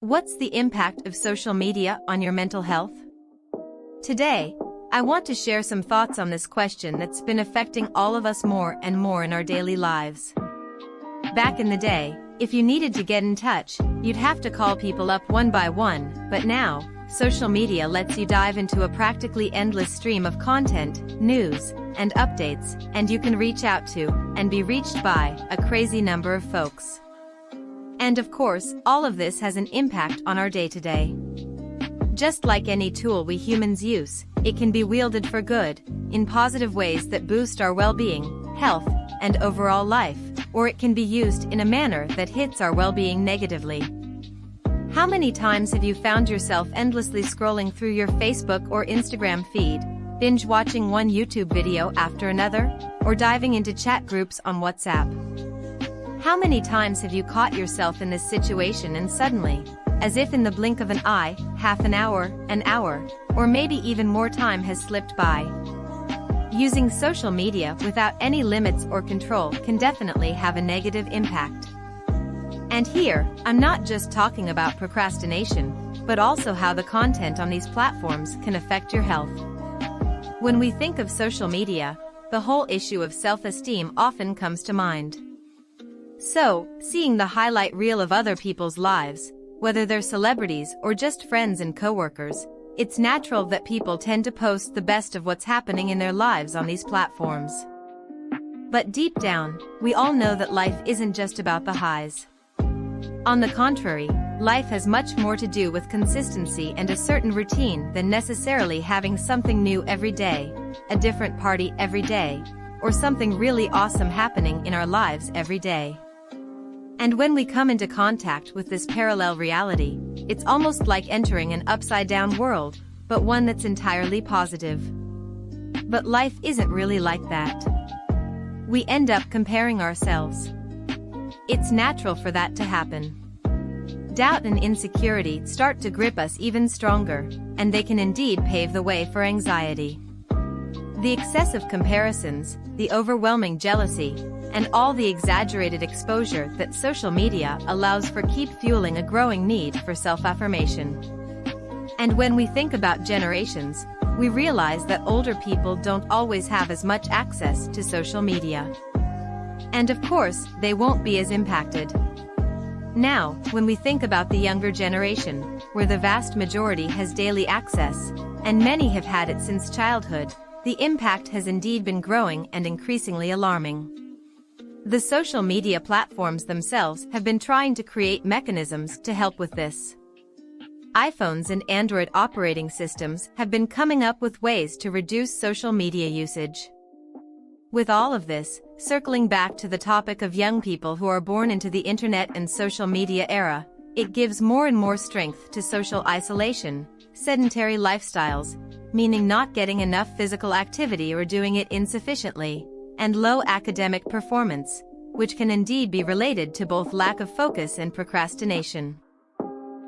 What's the impact of social media on your mental health? Today, I want to share some thoughts on this question that's been affecting all of us more and more in our daily lives. Back in the day, if you needed to get in touch, you'd have to call people up one by one, but now, social media lets you dive into a practically endless stream of content, news, and updates, and you can reach out to, and be reached by, a crazy number of folks. And of course, all of this has an impact on our day-to-day. Just like any tool we humans use, it can be wielded for good, in positive ways that boost our well-being, health, and overall life, or it can be used in a manner that hits our well-being negatively. How many times have you found yourself endlessly scrolling through your Facebook or Instagram feed, binge-watching one YouTube video after another, or diving into chat groups on WhatsApp? How many times have you caught yourself in this situation and suddenly, as if in the blink of an eye, half an hour, or maybe even more time has slipped by? Using social media without any limits or control can definitely have a negative impact. And here, I'm not just talking about procrastination, but also how the content on these platforms can affect your health. When we think of social media, the whole issue of self-esteem often comes to mind. So, seeing the highlight reel of other people's lives, whether they're celebrities or just friends and coworkers, it's natural that people tend to post the best of what's happening in their lives on these platforms. But deep down, we all know that life isn't just about the highs. On the contrary, life has much more to do with consistency and a certain routine than necessarily having something new every day, a different party every day, or something really awesome happening in our lives every day. And when we come into contact with this parallel reality, it's almost like entering an upside-down world, but one that's entirely positive. But life isn't really like that. We end up comparing ourselves. It's natural for that to happen. Doubt and insecurity start to grip us even stronger, and they can indeed pave the way for anxiety. The excessive comparisons, the overwhelming jealousy, and all the exaggerated exposure that social media allows for keep fueling a growing need for self-affirmation. And when we think about generations, we realize that older people don't always have as much access to social media. And of course, they won't be as impacted. Now, when we think about the younger generation, where the vast majority has daily access, and many have had it since childhood, the impact has indeed been growing and increasingly alarming. The social media platforms themselves have been trying to create mechanisms to help with this. iPhones and Android operating systems have been coming up with ways to reduce social media usage. With all of this, circling back to the topic of young people who are born into the internet and social media era, it gives more and more strength to social isolation, sedentary lifestyles, meaning not getting enough physical activity or doing it insufficiently, and low academic performance, which can indeed be related to both lack of focus and procrastination.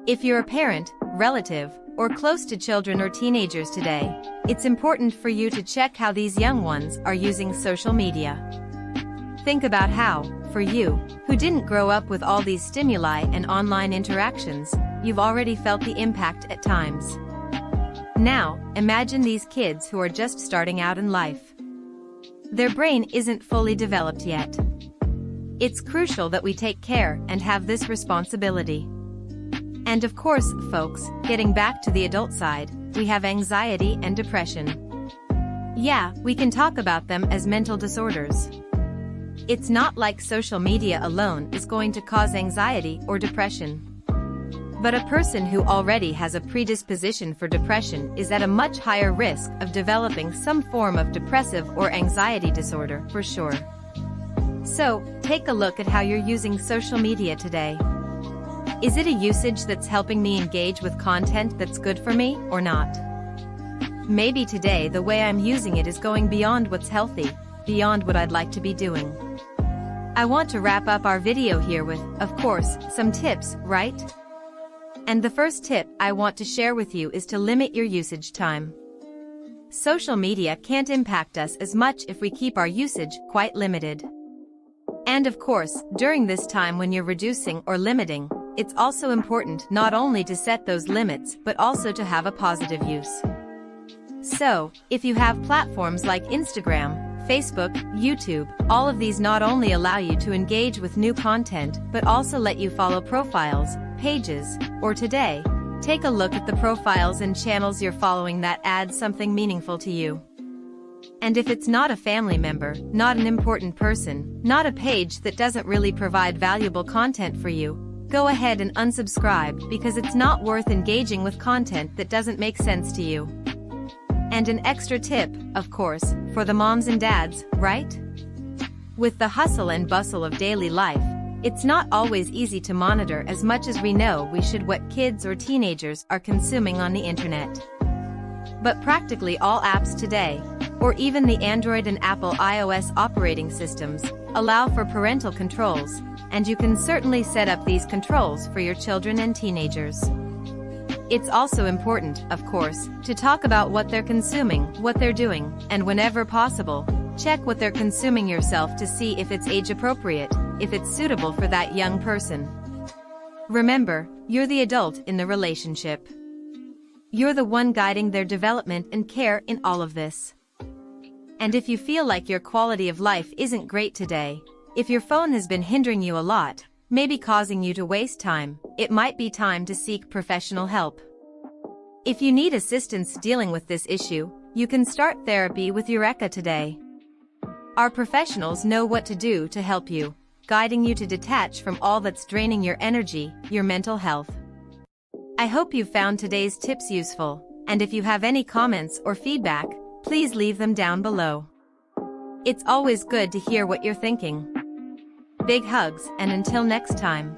If you're a parent, relative, or close to children or teenagers today, it's important for you to check how these young ones are using social media. Think about how, for you, who didn't grow up with all these stimuli and online interactions, you've already felt the impact at times. Now, imagine these kids who are just starting out in life. Their brain isn't fully developed yet. It's crucial that we take care and have this responsibility. And of course, folks, getting back to the adult side, we have anxiety and depression. Yeah, we can talk about them as mental disorders. It's not like social media alone is going to cause anxiety or depression. But a person who already has a predisposition for depression is at a much higher risk of developing some form of depressive or anxiety disorder, for sure. So, take a look at how you're using social media today. Is it a usage that's helping me engage with content that's good for me, or not? Maybe today the way I'm using it is going beyond what's healthy, beyond what I'd like to be doing. I want to wrap up our video here with, of course, some tips, right? And the first tip I want to share with you is to limit your usage time. Social media can't impact us as much if we keep our usage quite limited. And of course, during this time when you're reducing or limiting, it's also important not only to set those limits but also to have a positive use. So, if you have platforms like Instagram, Facebook, YouTube, all of these not only allow you to engage with new content but also let you follow profiles, pages, or today, take a look at the profiles and channels you're following that add something meaningful to you. And if it's not a family member, not an important person, not a page that doesn't really provide valuable content for you, go ahead and unsubscribe because it's not worth engaging with content that doesn't make sense to you. And an extra tip, of course, for the moms and dads, right? With the hustle and bustle of daily life, it's not always easy to monitor as much as we know we should what kids or teenagers are consuming on the internet. But practically all apps today, or even the Android and Apple iOS operating systems, allow for parental controls, and you can certainly set up these controls for your children and teenagers. It's also important, of course, to talk about what they're consuming, what they're doing, and whenever possible, check what they're consuming yourself to see if it's age appropriate, if it's suitable for that young person. Remember, you're the adult in the relationship. You're the one guiding their development and care in all of this. And if you feel like your quality of life isn't great today, if your phone has been hindering you a lot, maybe causing you to waste time, it might be time to seek professional help. If you need assistance dealing with this issue, you can start therapy with Eureka today. Our professionals know what to do to help you, guiding you to detach from all that's draining your energy, your mental health. I hope you found today's tips useful, and if you have any comments or feedback, please leave them down below. It's always good to hear what you're thinking. Big hugs, and until next time.